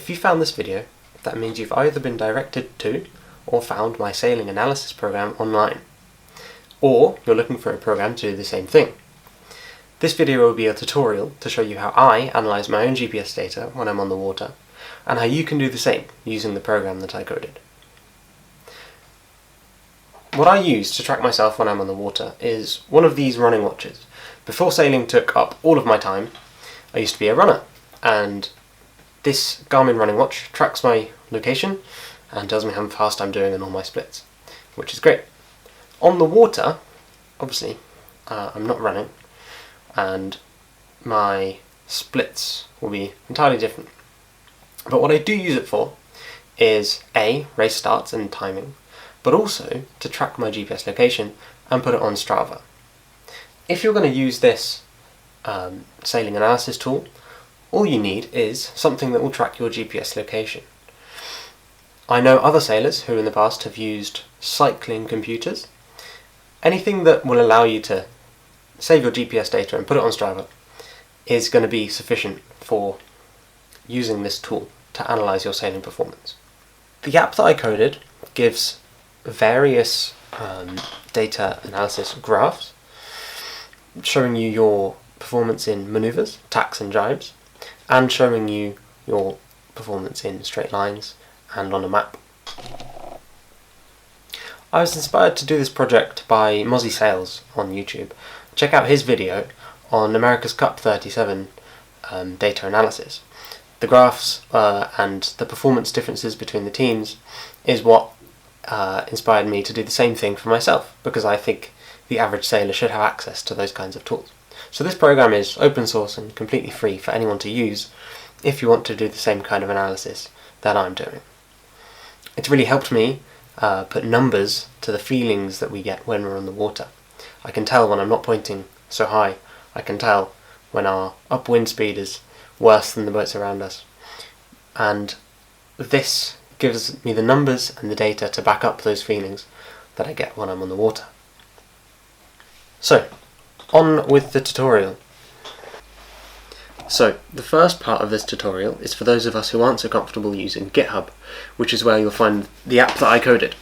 If you found this video, that means you've either been directed to or found my sailing analysis program online, or you're looking for a program to do the same thing. This video will be a tutorial to show you how I analyse my own GPS data when I'm on the water, and how you can do the same using the program that I coded. What I use to track myself when I'm on the water is one of these running watches. Before sailing took up all of my time, I used to be a runner, and this Garmin running watch tracks my location and tells me how fast I'm doing in all my splits, which is great. On the water, obviously, I'm not running, and my splits will be entirely different. But what I do use it for is A, race starts and timing, but also to track my GPS location and put it on Strava. If you're going to use this sailing analysis tool, all you need is something that will track your GPS location. I know other sailors who in the past have used cycling computers. Anything that will allow you to save your GPS data and put it on Strava is going to be sufficient for using this tool to analyse your sailing performance. The app that I coded gives various data analysis graphs showing you your performance in manoeuvres, tacks and jibes, and showing you your performance in straight lines and on a map. I was inspired to do this project by Mozzie Sails on YouTube. Check out his video on America's Cup 37 data analysis. The graphs and the performance differences between the teams is what inspired me to do the same thing for myself, because I think the average sailor should have access to those kinds of tools. So this program is open source and completely free for anyone to use if you want to do the same kind of analysis that I'm doing. It's really helped me put numbers to the feelings that we get when we're on the water. I can tell when I'm not pointing so high. I can tell when our upwind speed is worse than the boats around us. And this gives me the numbers and the data to back up those feelings that I get when I'm on the water. So, on with the tutorial. So, the first part of this tutorial is for those of us who aren't so comfortable using GitHub, which is where you'll find the app that I coded.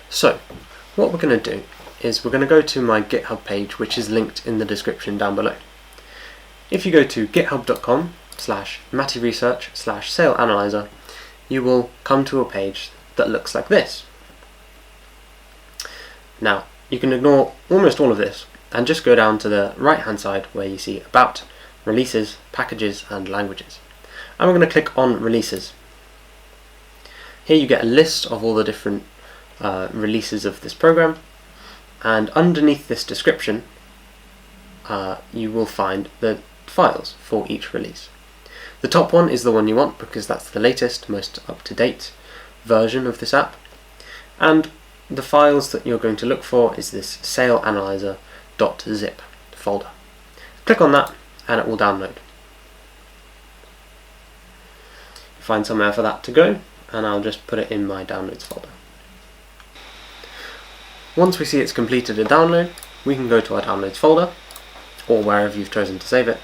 So, what we're going to do is we're going to go to my GitHub page, which is linked in the description down below. If you go to github.com/mattyresearch/SailAnalyser, you will come to a page that looks like this. Now, you can ignore almost all of this and just go down to the right hand side where you see About, Releases, Packages and Languages. And we're going to click on Releases. Here you get a list of all the different releases of this program, and underneath this description you will find the files for each release. The top one is the one you want because that's the latest, most up-to-date version of this app, and the files that you're going to look for is this SailAnalyser.zip folder. Click on that and it will download. Find somewhere for that to go, and I'll just put it in my downloads folder. Once we see it's completed a download, we can go to our downloads folder, or wherever you've chosen to save it,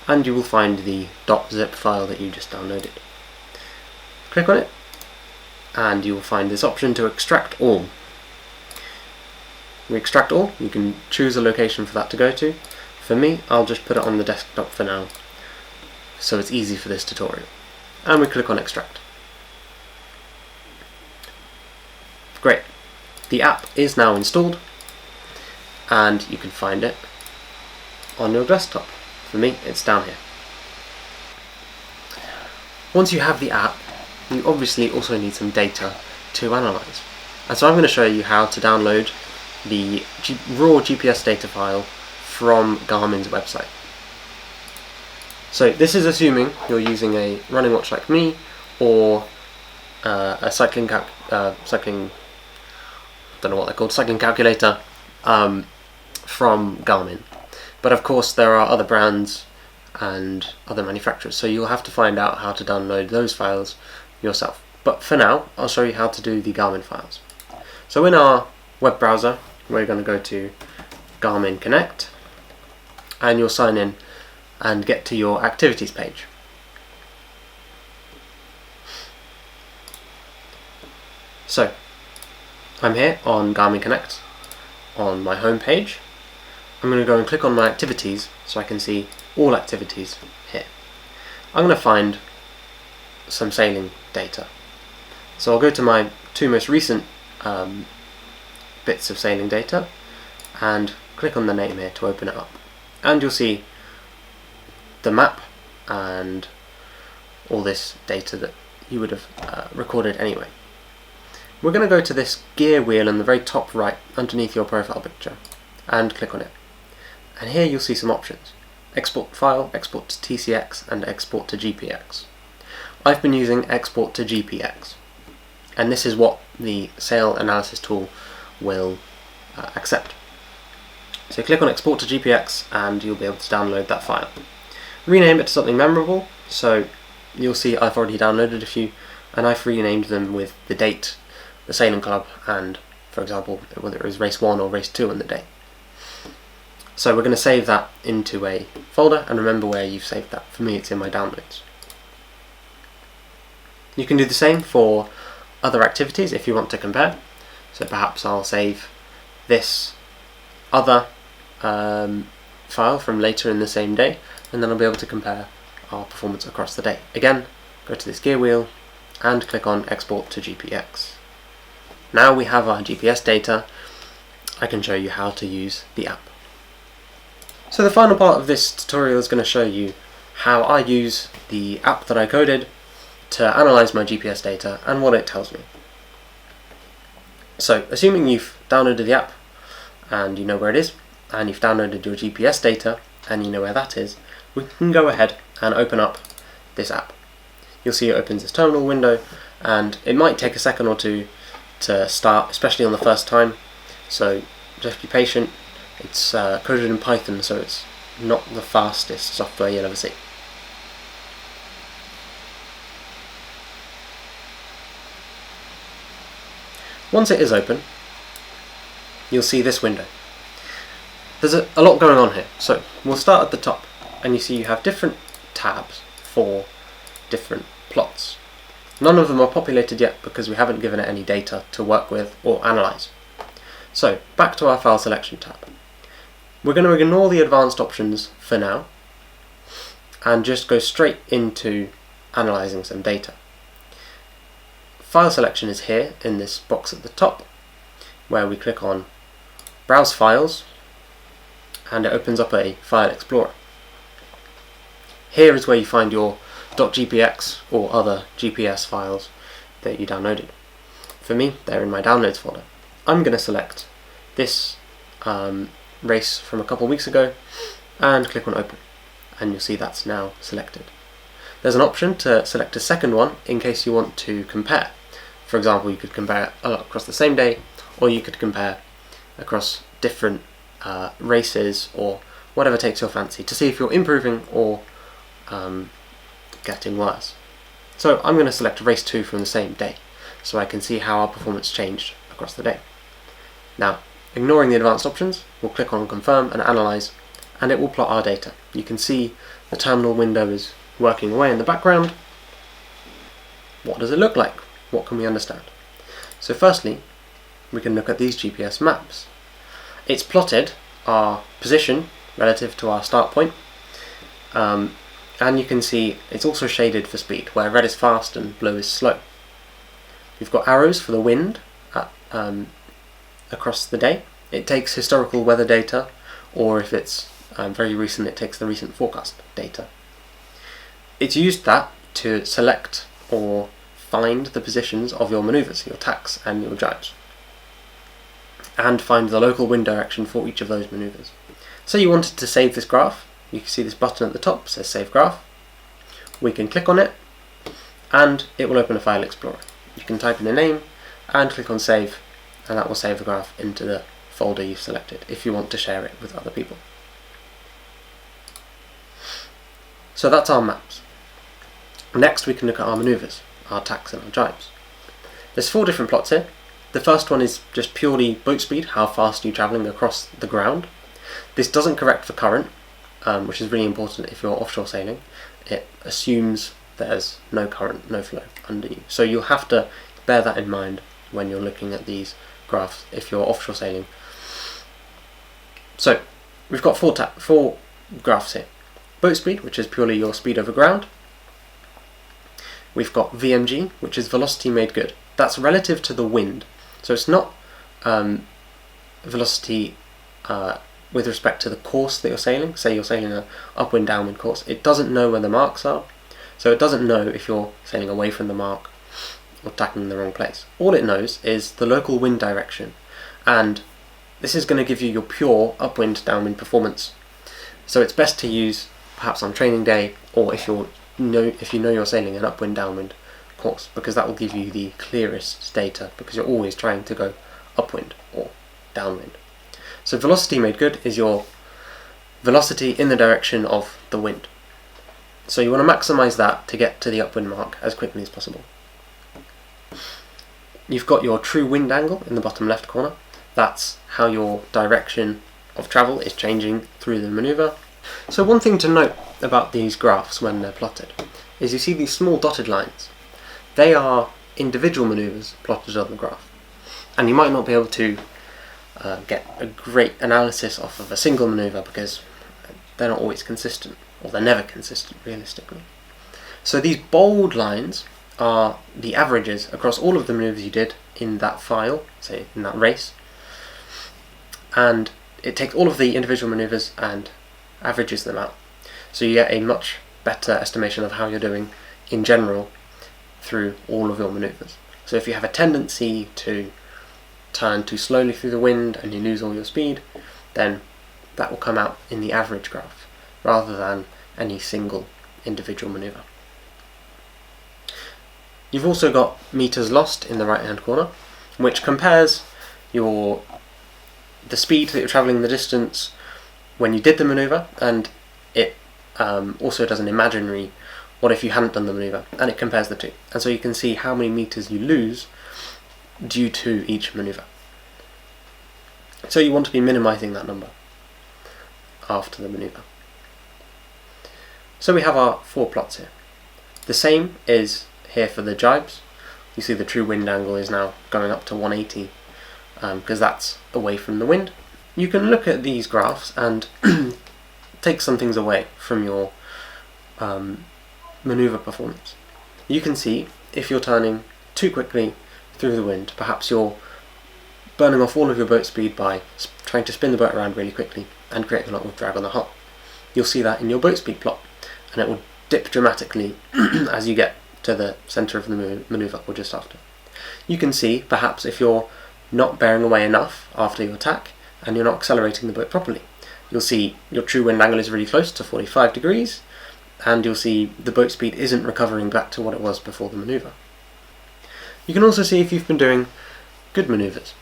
and you will find the .zip file that you just downloaded. Click on it, and you will find this option to extract all. We extract all, you can choose a location for that to go to. For me, I'll just put it on the desktop for now, so it's easy for this tutorial. And we click on extract. Great. The app is now installed, and you can find it on your desktop. For me, it's down here. Once you have the app, you obviously also need some data to analyse. And so I'm going to show you how to download the raw GPS data file from Garmin's website. So this is assuming you're using a running watch like me, or a cycling calculator from Garmin. But of course there are other brands and other manufacturers, so you'll have to find out how to download those files yourself. But for now, I'll show you how to do the Garmin files. So in our web browser, we're going to go to Garmin Connect, and you'll sign in and get to your activities page. So I'm here on Garmin Connect on my home page. I'm going to go and click on my activities so I can see all activities here. I'm going to find some sailing data. So I'll go to my two most recent bits of sailing data and click on the name here to open it up. And you'll see the map and all this data that you would have recorded anyway. We're going to go to this gear wheel in the very top right underneath your profile picture and click on it. And here you'll see some options: export file, export to TCX, and export to GPX. I've been using export to GPX, and this is what the SailAnalyser tool will accept. So click on export to GPX and you'll be able to download that file. Rename it to something memorable, so you'll see I've already downloaded a few and I've renamed them with the date, the sailing club, and for example whether it was race 1 or race 2 on the day. So we're going to save that into a folder, and remember where you've saved that. For me it's in my downloads. You can do the same for other activities if you want to compare. So perhaps I'll save this other file from later in the same day, and then I'll be able to compare our performance across the day. Again, go to this gear wheel and click on export to GPX. Now we have our GPS data. I can show you how to use the app. So the final part of this tutorial is going to show you how I use the app that I coded to analyze my GPS data and what it tells me. So assuming you've downloaded the app and you know where it is, and you've downloaded your GPS data and you know where that is, we can go ahead and open up this app. You'll see it opens this terminal window, and it might take a second or two to start, especially on the first time, so just be patient. It's coded in Python, so it's not the fastest software you'll ever see. Once it is open, you'll see this window. There's a lot going on here, so we'll start at the top, and you see you have different tabs for different plots. None of them are populated yet because we haven't given it any data to work with or analyze. So back to our file selection tab. We're going to ignore the advanced options for now and just go straight into analyzing some data. File selection is here in this box at the top, where we click on Browse Files, and it opens up a file explorer. Here is where you find your .gpx or other GPS files that you downloaded. For me, they're in my downloads folder. I'm going to select this race from a couple of weeks ago and click on Open, and you'll see that's now selected. There's an option to select a second one in case you want to compare. For example, you could compare across the same day, or you could compare across different races, or whatever takes your fancy, to see if you're improving or getting worse. So I'm going to select race 2 from the same day, so I can see how our performance changed across the day. Now, ignoring the advanced options, we'll click on Confirm and Analyze, and it will plot our data. You can see the terminal window is working away in the background. What does it look like? What can we understand? So firstly, we can look at these GPS maps. It's plotted our position relative to our start point, and you can see it's also shaded for speed, where red is fast and blue is slow. We've got arrows for the wind across the day. It takes historical weather data, or if it's very recent, it takes the recent forecast data. It's used that to select or find the positions of your maneuvers, your tacks and your jibes, and find the local wind direction for each of those maneuvers. So you wanted to save this graph. You can see this button at the top says Save Graph. We can click on it and it will open a file explorer. You can type in the name and click on Save, and that will save the graph into the folder you've selected if you want to share it with other people. So that's our maps. Next we can look at our maneuvers, our tacks and our jibes. There's 4 different plots here. The first one is just purely boat speed, how fast you're travelling across the ground. This doesn't correct for current, which is really important if you're offshore sailing. It assumes there's no current, no flow under you. So you'll have to bear that in mind when you're looking at these graphs if you're offshore sailing. So we've got four graphs here. Boat speed, which is purely your speed over ground. We've got VMG, which is velocity made good. That's relative to the wind. So it's not velocity with respect to the course that you're sailing. Say you're sailing an upwind downwind course. It doesn't know where the marks are. So it doesn't know if you're sailing away from the mark or tacking in the wrong place. All it knows is the local wind direction. And this is going to give you your pure upwind downwind performance. So it's best to use perhaps on training day, or if you know you're sailing an upwind downwind course, because that will give you the clearest data, because you're always trying to go upwind or downwind. So velocity made good is your velocity in the direction of the wind. So you want to maximize that to get to the upwind mark as quickly as possible. You've got your true wind angle in the bottom left corner. That's how your direction of travel is changing through the manoeuvre. So one thing to note about these graphs when they're plotted is you see these small dotted lines. They are individual manoeuvres plotted on the graph. And you might not be able to get a great analysis off of a single manoeuvre because they're not always consistent, or they're never consistent realistically. So these bold lines are the averages across all of the manoeuvres you did in that file, say in that race. And it takes all of the individual manoeuvres and averages them out. So you get a much better estimation of how you're doing in general through all of your manoeuvres. So if you have a tendency to turn too slowly through the wind and you lose all your speed, then that will come out in the average graph rather than any single individual manoeuvre. You've also got meters lost in the right hand corner, which compares the speed that you're travelling, the distance when you did the manoeuvre, and it also does an imaginary what if you hadn't done the manoeuvre, and it compares the two. And so you can see how many meters you lose due to each manoeuvre. So you want to be minimizing that number after the manoeuvre. So we have our four plots here. The same is here for the jibes. You see the true wind angle is now going up to 180 because that's away from the wind. You can look at these graphs and take some things away from your manoeuvre performance. You can see if you're turning too quickly through the wind, perhaps you're burning off all of your boat speed by trying to spin the boat around really quickly and creating a lot of drag on the hull. You'll see that in your boat speed plot, and it will dip dramatically as you get to the centre of the manoeuvre or just after. You can see perhaps if you're not bearing away enough after your attack and you're not accelerating the boat properly. You'll see your true wind angle is really close to 45 degrees, and you'll see the boat speed isn't recovering back to what it was before the manoeuvre. You can also see if you've been doing good manoeuvres.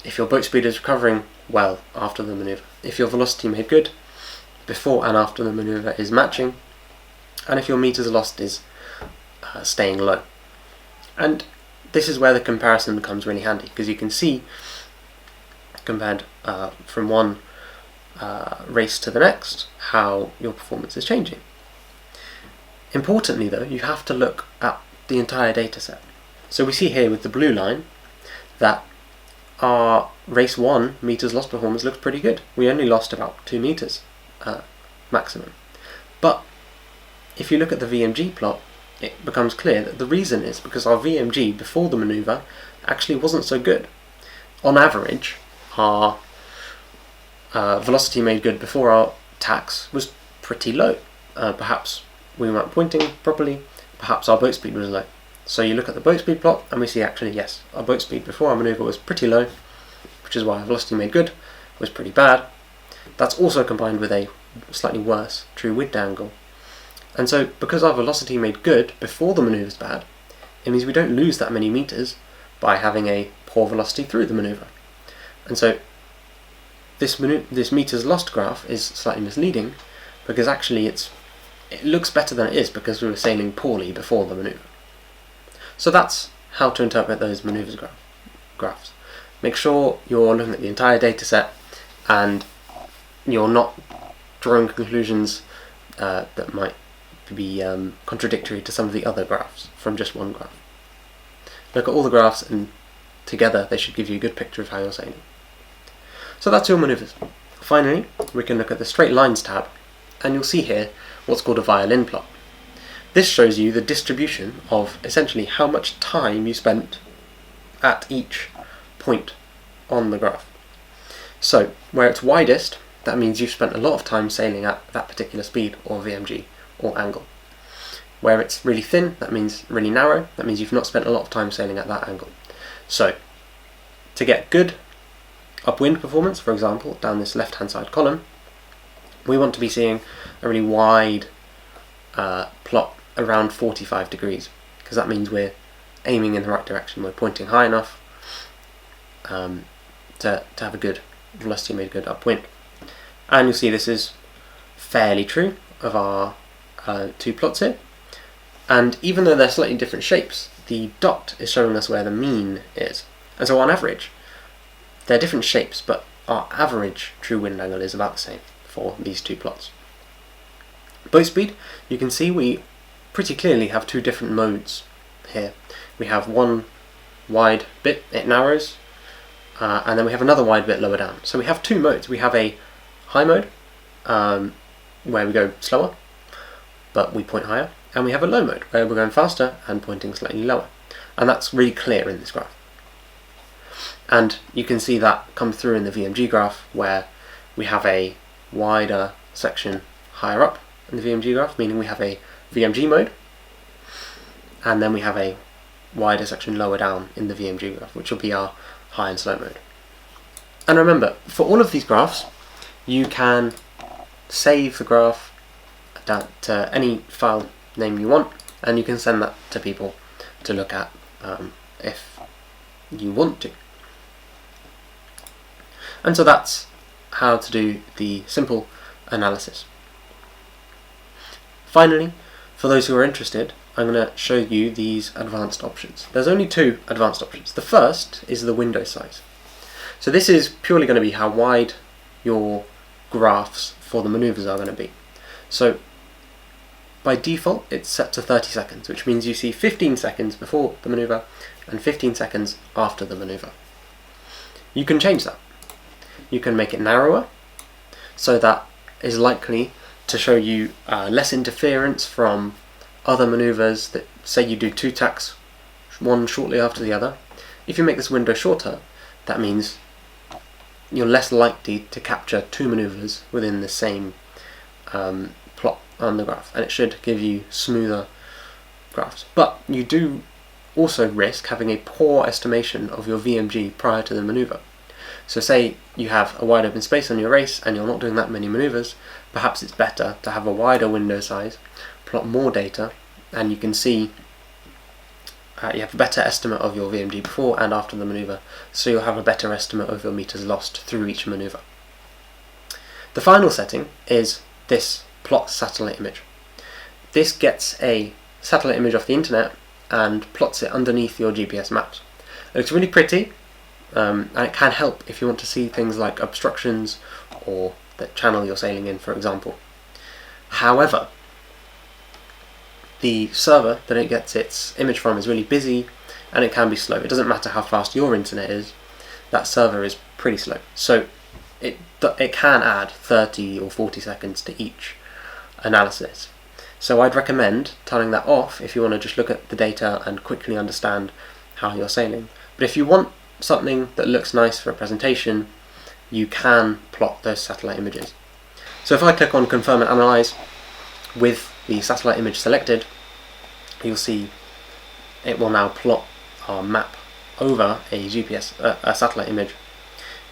If your boat speed is recovering well after the manoeuvre, if your velocity made good before and after the manoeuvre is matching, and if your meters lost is staying low. And this is where the comparison becomes really handy, because you can see compared from one race to the next how your performance is changing. Importantly though, you have to look at the entire data set. So we see here with the blue line that our race 1 meters lost performance looks pretty good. We only lost about 2 meters maximum. But if you look at the VMG plot, it becomes clear that the reason is because our VMG before the manoeuvre actually wasn't so good. On average, our velocity made good before our tacks was pretty low. Perhaps we weren't pointing properly, perhaps our boat speed was low. So you look at the boat speed plot and we see actually yes, our boat speed before our manoeuvre was pretty low, which is why our velocity made good was pretty bad. That's also combined with a slightly worse true wind angle. And so because our velocity made good before the manoeuvre is bad, it means we don't lose that many meters by having a poor velocity through the manoeuvre. And so this meters lost graph is slightly misleading, because actually it looks better than it is because we were sailing poorly before the manoeuvre. So that's how to interpret those manoeuvres graphs. Make sure you're looking at the entire data set and you're not drawing conclusions that might be contradictory to some of the other graphs from just one graph. look at all the graphs, and together they should give you a good picture of how you're sailing. So that's your manoeuvres. Finally, we can look at the straight lines tab, and you'll see here what's called a violin plot. This shows you the distribution of essentially how much time you spent at each point on the graph. So where it's widest, that means you've spent a lot of time sailing at that particular speed or VMG or angle. Where it's really thin, that means really narrow, that means you've not spent a lot of time sailing at that angle. So to get good upwind performance, for example, down this left hand side column, we want to be seeing a really wide plot around 45 degrees, because that means we're aiming in the right direction, we're pointing high enough to have a good velocity made good upwind. And you'll see this is fairly true of our two plots here, and even though they're slightly different shapes, the dot is showing us where the mean is. And so on average, they're different shapes, but our average true wind angle is about the same for these two plots. Boat speed, you can see we pretty clearly have two different modes here. We have one wide bit, it narrows, and then we have another wide bit lower down. So we have two modes. We have a high mode, where we go slower, but we point higher, and we have a low mode, where we're going faster and pointing slightly lower. And that's really clear in this graph. And you can see that come through in the VMG graph, where we have a wider section higher up in the VMG graph, meaning we have a VMG mode, and then we have a wider section lower down in the VMG graph, which will be our high and slow mode. And remember, for all of these graphs, you can save the graph to any file name you want, and you can send that to people to look at if you want to. And so that's how to do the simple analysis. Finally, for those who are interested, I'm going to show you these advanced options. There's only two advanced options. The first is the window size. So this is purely going to be how wide your graphs for the maneuvers are going to be. So by default, it's set to 30 seconds, which means you see 15 seconds before the maneuver and 15 seconds after the maneuver. You can change that. You can make it narrower, so that is likely to show you less interference from other maneuvers that say you do two tacks, one shortly after the other. If you make this window shorter, that means you're less likely to capture two maneuvers within the same plot on the graph, and it should give you smoother graphs. But you do also risk having a poor estimation of your VMG prior to the maneuver. So say you have a wide open space on your race and you're not doing that many maneuvers, perhaps it's better to have a wider window size, plot more data, and you can see you have a better estimate of your VMG before and after the maneuver, so you'll have a better estimate of your meters lost through each maneuver. The final setting is this plot satellite image. This gets a satellite image off the internet and plots it underneath your GPS maps. It looks really pretty, and it can help if you want to see things like obstructions or the channel you're sailing in, for example. However, the server that it gets its image from is really busy and it can be slow. It doesn't matter how fast your internet is, that server is pretty slow. So it can add 30 or 40 seconds to each analysis. So I'd recommend turning that off if you want to just look at the data and quickly understand how you're sailing. But if you want something that looks nice for a presentation, you can plot those satellite images. So if I click on Confirm and Analyze with the satellite image selected, you'll see it will now plot our map over a a satellite image,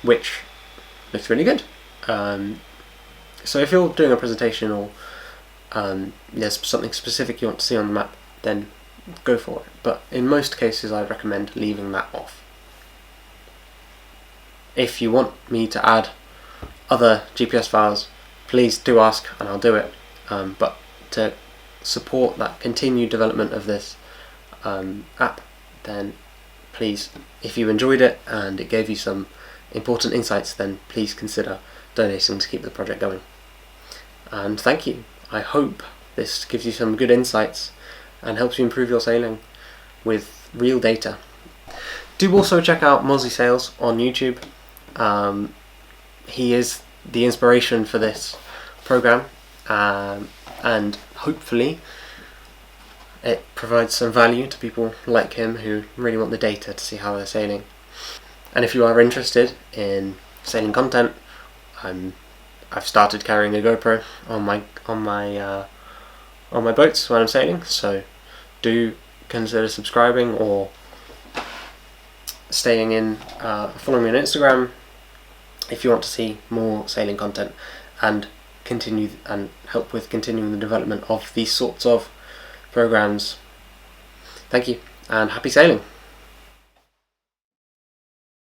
which looks really good. So if you're doing a presentation or there's something specific you want to see on the map, then go for it. But in most cases, I'd recommend leaving that off. If you want me to add other GPS files, please do ask and I'll do it. But to support that continued development of this app, then please, if you enjoyed it and it gave you some important insights, then please consider donating to keep the project going. And thank you. I hope this gives you some good insights and helps you improve your sailing with real data Do also check out Mozzie Sails on YouTube. He is the inspiration for this program, and hopefully it provides some value to people like him who really want the data to see how they're sailing. And if you are interested in sailing content, I've started carrying a GoPro on my boats when I'm sailing, so do consider subscribing or staying in, following me on Instagram if you want to see more sailing content and help with continuing the development of these sorts of programs. Thank you and happy sailing.